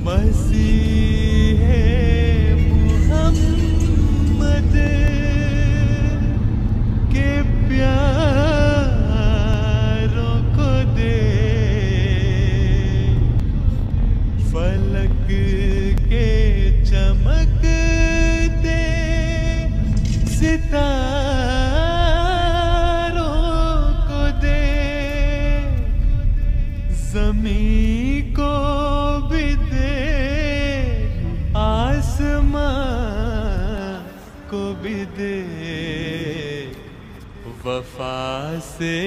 مسیح محمد کے پیاروں کو دے، فلک کے چمکتے ستاروں کو دے، زمین کو بھی دے، آسمان کو بھی دے، وفا سے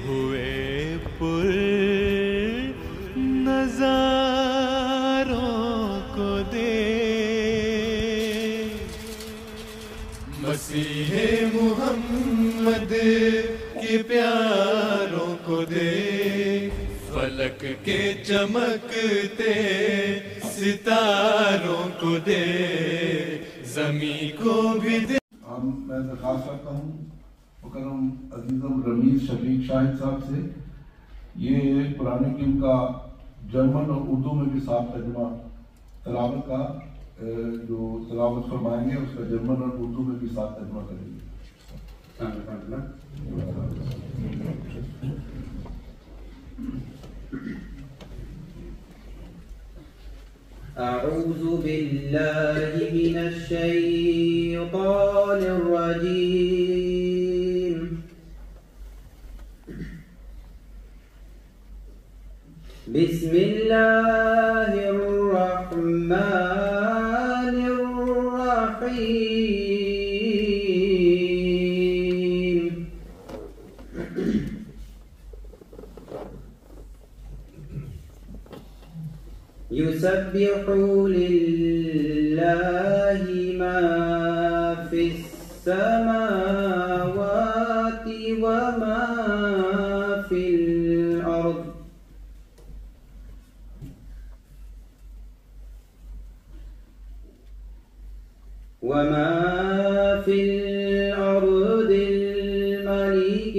ہوئے پر نظاروں کو دے، مسیح محمد کے پیاروں کو دے، فلک کے چمکتے ستاروں کو دے، زمین کو بھی دے۔ میں درخواست کرتا ہوں مکرم عزیزم رمیز شفیق شاہد صاحب سے، یہ قرآن کریم کا جرمن اور اردو میں بھی صاف ترجمہ تلاوت کا جو تلاوت فرمائیں گے اس کا جرمن اور اردو میں بھی صاف ترجمہ کریں گے۔ أعوذ بالله من الشيطان الرجيم بسم الله الرحمن الرحيم يسبح لله ما في السماوات وما في الأرض الملك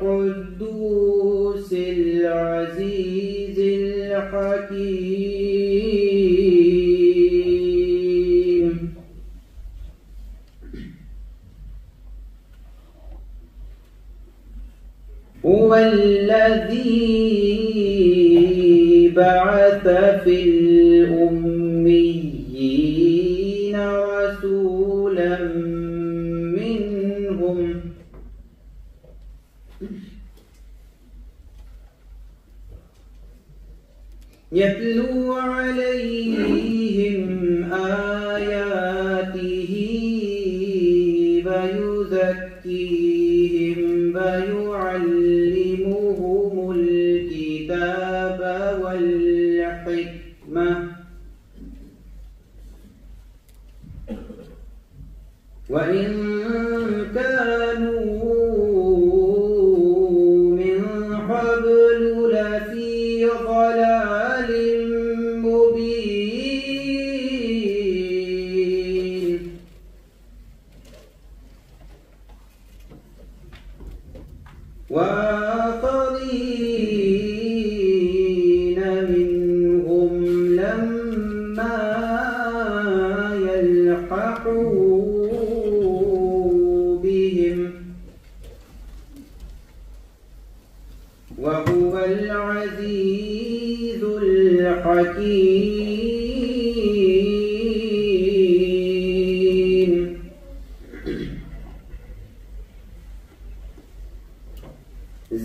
القدوس العزيز الحكيم هو الذي بعث في الأميين رسولا منهم يتلو عليهم آياته ويزكيهم ويعلمهم الكتاب والحكمة وإن كانوا من قبل لفي ضلال مبين وآخرين منهم لما يلحقوا بهم وهو العزيز الحكيم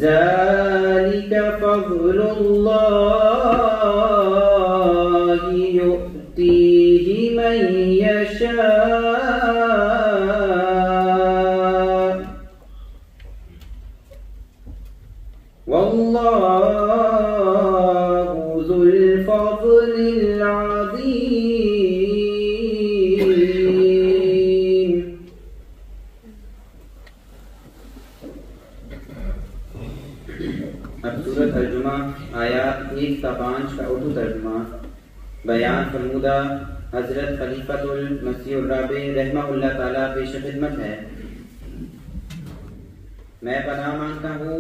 ذلك فضل الله يؤتيه من يشاء والله ذو الفضل العظيم۔ اب سورۃ الجمعہ آیات 1 تا 5 کا اردو ترجمہ بیان فرمودہ حضرت خلیفۃ المسیح الرابع رحمہ اللہ تعالیٰ پیش خدمت ہے۔ میں پناہ مانگتا ہوں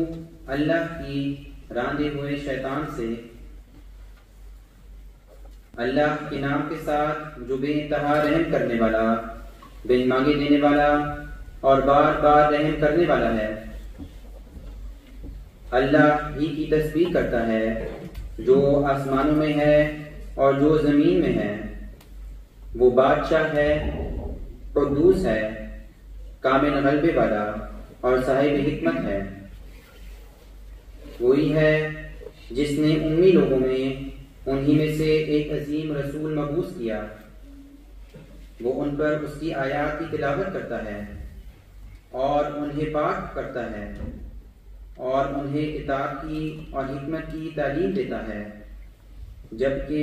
اللہ کی راندے ہوئے شیطان سے اللہ کے نام کے ساتھ جو بے انتہا رحم کرنے والا، بن مانگے دینے والا اور بار بار رحم کرنے والا ہے۔ اللہ ہی کی تسبیح کرتا ہے جو آسمانوں میں ہے اور جو زمین میں ہے۔ وہ بادشاہ ہے، قدوس ہے، کامل غلبے والا اور صاحب حکمت ہے۔ وہی ہے جس نے امی لوگوں میں انہی میں سے ایک عظیم رسول مبعوث کیا۔ وہ ان پر اس کی آیات کی تلاوت کرتا ہے اور انہیں پاک کرتا ہے اور انہیں کتاب کی اور حکمت کی تعلیم دیتا ہے، جبکہ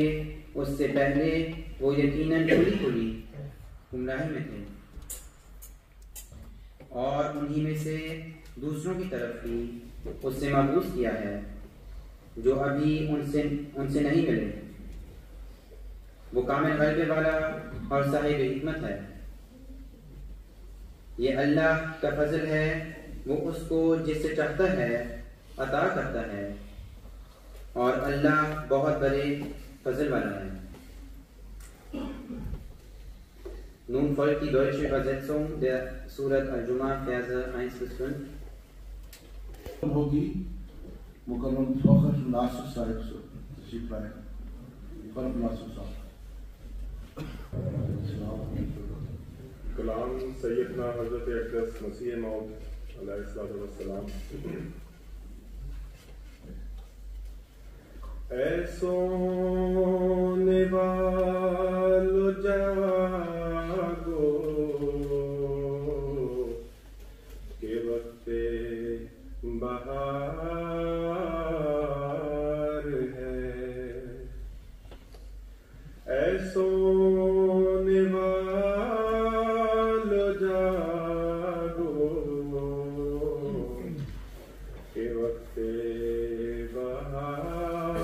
اس سے پہلے وہ یقیناً کھلی گمراہی میں تھے، اور انہی میں سے دوسروں کی طرف بھی اس سے مبعوث کیا ہے جو ابھی ان سے نہیں ملے۔ وہ کامل غلبے والا اور صاحب حکمت ہے۔ یہ اللہ کا فضل ہے، وہ اس کو جس سے چاہتا ہے عطا کرتا ہے، اور اللہ بہت بڑے فضل والا ہے۔ Nun folgt die deutsche Übersetzung der Surat Al-Jumu'ah, Verse 1-5. ہوگی مکرم فخر ناصر صاحب سے تشریف لائیں۔ مکرم ناصر صاحب۔ کلام سیدنا حضرت اقدس مسیح موعود علیہ الصلوۃ والسلام۔ اے سونے والو جاگو کہ وقت بہار ہے، اے سونے والو جاگو کہ وقت بہار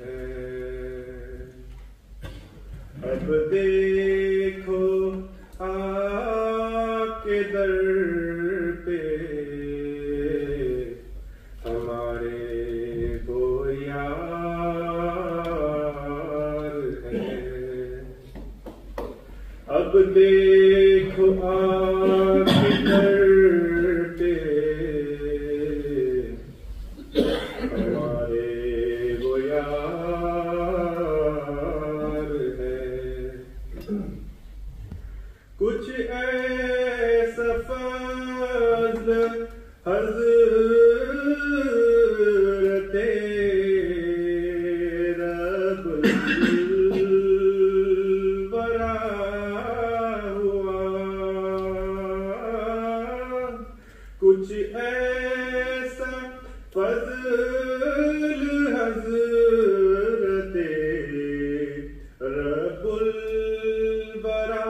ہے۔ اب دیکھو آپ کے در پہ ہمارے وہ یار ہے۔ اب دیکھو آپ کے در پہ ہمارے وہ یار ہے۔ کچھ ایسا فضل حضرت رب الورا ہوا، کچھ ایسا فضل حضرت رب الورا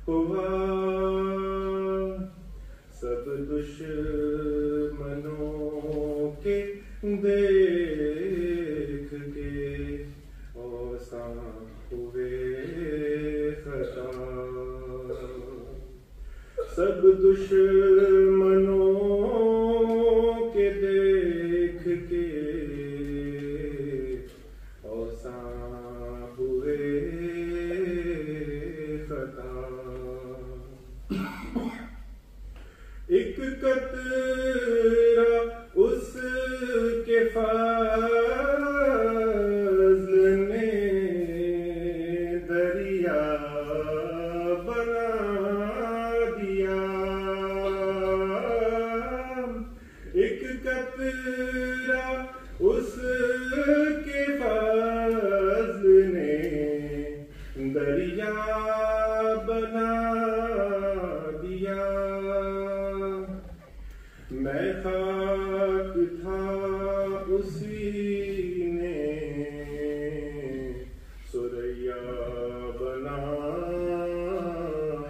ہوا۔ سب دشمنوں کے دیکھ کے اوساں ہوئے خطا، سب دشمنوں کے دیکھ کے اوساں ہوئے خطا۔ ایک قطرہ اس کے فضل نے دریا بنا دیا، ایک قطرہ اس کے فضل نے دریا بنا دیا۔ میں خاک تھا اسی نے سریا بنا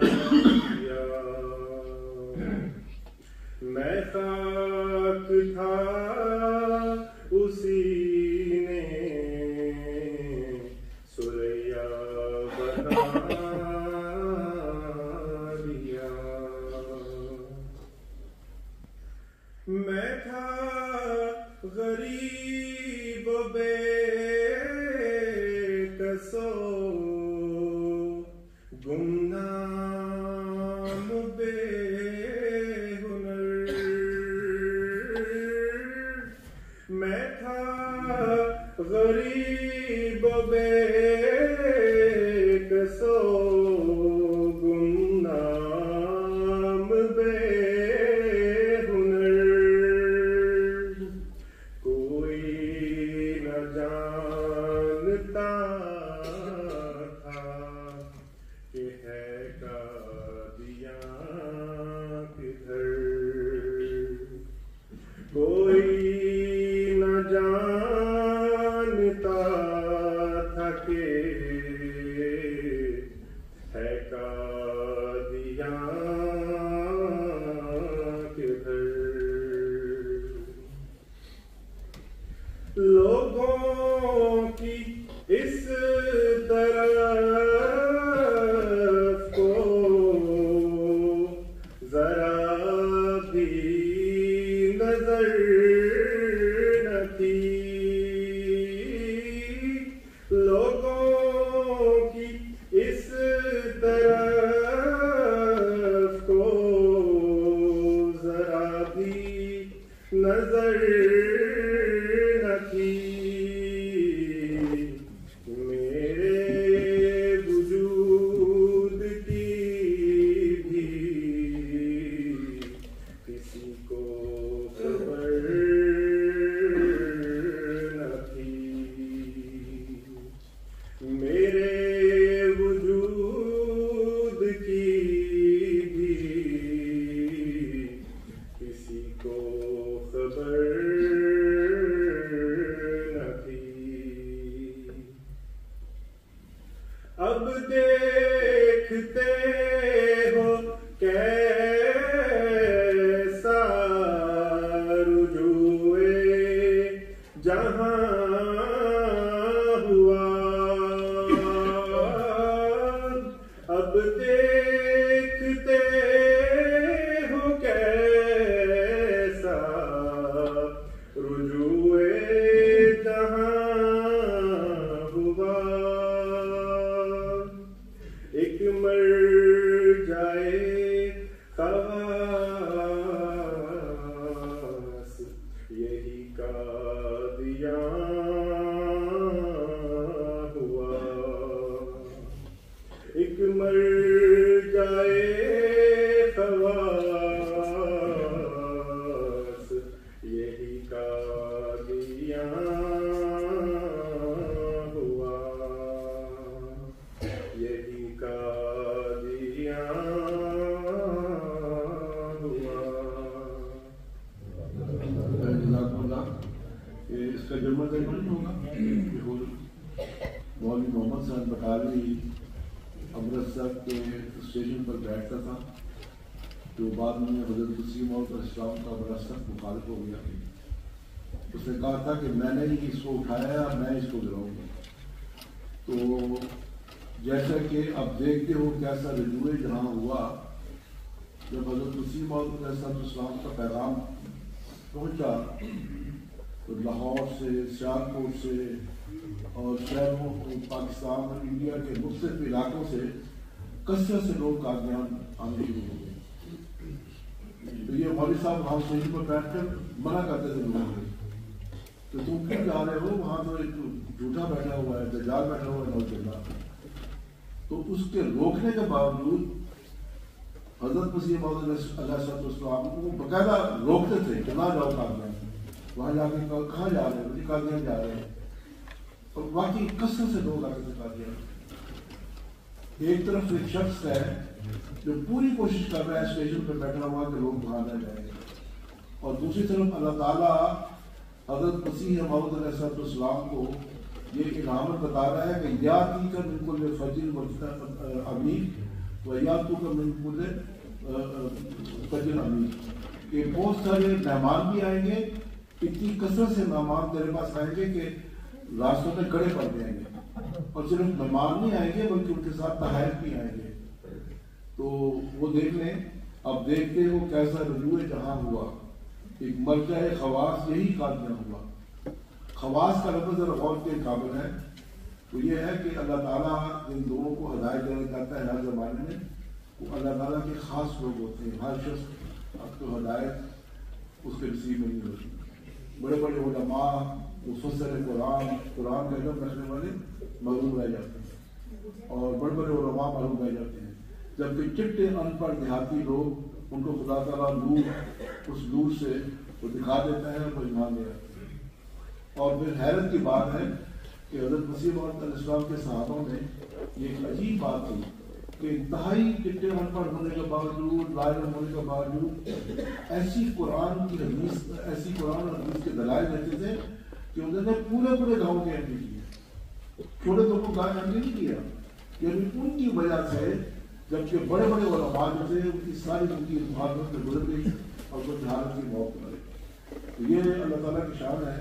دیا، میں خاک تھا اسی نے سریا بنا دیا۔ میں تھا غریب و بے میں تھا غریب و بے کسو گمنام بے ہنر، کوئی نہ جانتا تھا کہ ہے قادیاں کدھر، کوئی نہ جانتا تھا کہ ہے قادیاں کدھر، لوگوں کی اس طرف کو ذرا بھی نظر نہ تھی، لوگوں کی اس طرف کو ذرا بھی نظر نہ تھی، میرے وجود کی بھی کسی کو خبر نہ تھی، میرے وجود کی بھی کسی کو خبر نہ تھی، اب دیکھتے ہو کیسا رجوع جہاں ہوا، اب دیکھتے ہو کیسا رجوع جہاں ہوا، ایک مر جائے خواص یہی قادیاں ہوا، ایک مر جائے خواص یہی قادیاں ہوا، یہی قادیاں ہوا۔ جزاک اللہ۔ اس کا جرمن ترجمہ نہیں ہوگا؟ مولوی محمد صاحب بٹالوی امرتسر کے اسٹیشن پر بیٹھتا تھا، جو بعد میں حضرت مسیح موعود علیہ السلام کا بڑا سخت مخالف ہو گیا۔ اس نے کہا تھا کہ میں نے ہی اس کو اٹھایا اور میں اس کو گراؤں گا۔ تو جیسا کہ اب دیکھتے ہو کیسا رجوع جہاں ہوا، جب حضرت مسیح موعود علیہ السلام کا پیغام پہنچا تو لاہور سے، سیالکوٹ سے اور شہروں پاکستان اور انڈیا کے مختلف علاقوں سے کثرت سے لوگ قادیان آنے شروع ہو گئے۔ تو یہ مولوی صاحب وہاں اسٹیشن پر بیٹھ کر منع کرتے تھے لوگوں کو کہ تم کیوں جا رہے ہو، وہاں تو ایک جھوٹا بیٹھا ہوا ہے، دجال بیٹھا ہوا ہے، نعوذ باللہ۔ تو اس کے روکنے کے باوجود حضرت مسیح موعود علیہ السلام کو باقاعدہ روکتے تھے کہ نہ جاؤ قادیان، وہاں جا کے کہاں جا رہے ہیں، قادیان جا رہے ہیں۔ اور واقعی کثرت سے لوگ آتے تھے قادیان۔ ایک طرف ایک شخص ہے جو پوری کوشش کر رہا ہے اسٹیشن پر بیٹھا ہوا کہ لوگ وہاں نہ جائیں، اور دوسری طرف اللہ تعالیٰ حضرت مسیح موعود علیہ السلام کو یہ علامت بتا رہا ہے کہ یاتی کا من کل فجر عمیق و یاتو کا من کل فجر عمیق، کہ بہت سارے مہمان بھی آئیں گے، اتنی کثرت سے مہمان تیرے پاس آئیں گے کہ راستوں میں گڑے پڑ جائیں گے، اور صرف مہمان نہیں آئیں گے بلکہ ان کے ساتھ تحائف بھی آئیں گے۔ تو وہ دیکھ لیں، اب دیکھتے ہو کیسا رجوع جہاں ہوا، ایک مرجع خواص یہی قادیاں ہوا۔ خواص کا لفظ ذرا غور کے قابل ہے، تو یہ ہے کہ اللہ تعالیٰ ان دونوں کو ہدایت دینا چاہتا ہے۔ ہر زمانے میں وہ اللہ تعالیٰ کے خاص لوگ ہوتے ہیں، ہر شخص آپ کو ہدایت اس کے نصیب میں نہیں ہوتی۔ بڑے بڑے علماء مفسر قرآن کا علم رکھنے والے محروم رہ جاتے ہیں اور بڑے بڑے علماء محروم رہ جاتے ہیں، جبکہ چٹے ان پڑھ دیہاتی لوگ ان کو خدا تعالیٰ نور اس نور سے وہ دکھا دیتا ہے، وہ ایمان لے آتے ہیں۔ اور پھر حیرت کی بات ہے کہ حضرت مسیح موعود علیہ السلام کے صحابہ میں یہ ایک عجیب بات تھی کہ انتہائی چٹے ان پڑھ ہونے کے باوجود، لا علم ہونے کے باوجود ایسی قرآن اور حدیث کے دلائل دیتے تھے کہ انہوں نے پورے گاؤں کے ایم پی کیے، چھوٹے تو کو گاؤں ایم پی نہیں کیا، یعنی ان کی وجہ سے جبکہ بڑے بڑے علماء جو تھے ان کی ساری زندگی محبت میں گزر گئی اور وہ جہالت کی موت مر گئی۔ تو یہ اللہ تعالیٰ کی شان ہے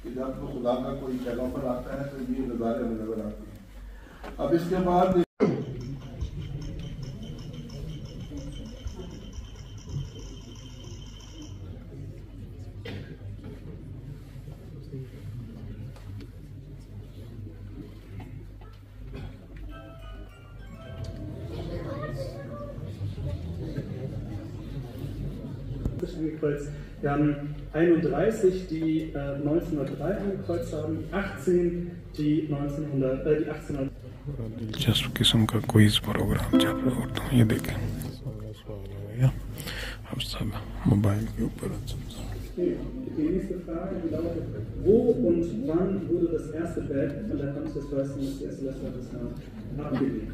کہ جب تو خدا کا کوئی جگہ پر آتا ہے تو یہ نظارے ہمیں نظر آتے ہیں۔ اب اس کے بعد Wir haben 31, die 1903 angekreuzt haben, 18, die 1800. دلچسپ قسم کا کوئز پروگرام چل رہا ہے اردو، یہ دیکھیں سوال ہو گیا، اب سب موبائل کے اوپر۔ Die nächste Frage lautet: Wo und wann wurde das erste Bett von der Hand des Weißen Messias abgelegt?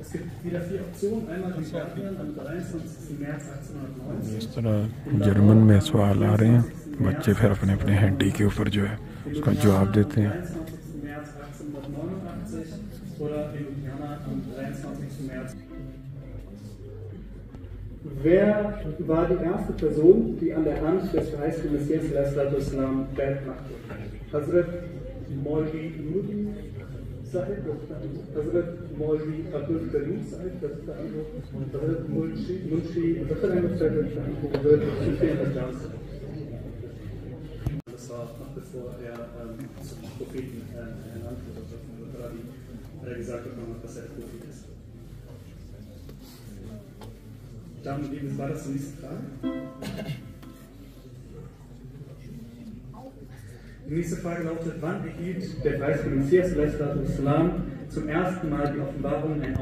Es gibt wieder 4 Optionen. Einmal die Guardian am 23. März 1890. اس طرح جرمن میں سوال آ رہے ہیں، بچے پھر اپنے اپنے ہینڈی کے اوپر جو ہے اس کا جواب دیتے ہیں۔ 23. März 1889 oder in Ljubljana am 23. März. Wer war die erste Person, die an der Hand des verheißenen Messias Islam Bett machte? Hazrat Maulvi Nudi Sahib, Hazrat Maulvi Abdul Karim Sahib, das ist der Antwort, Hazrat Munshi, das ist der Antwort, Hazrat Sufi al-Ajaz. Das war noch bevor er zum Propheten ernannt wurde, oder gesagt bekommen hat, dass er Prophet ist. Damen und Lieben, war das die nächste Frage? Die nächste Frage lautet: Wann erhielt der Preis für den Messias Islam zum ersten Mal die Offenbarung ein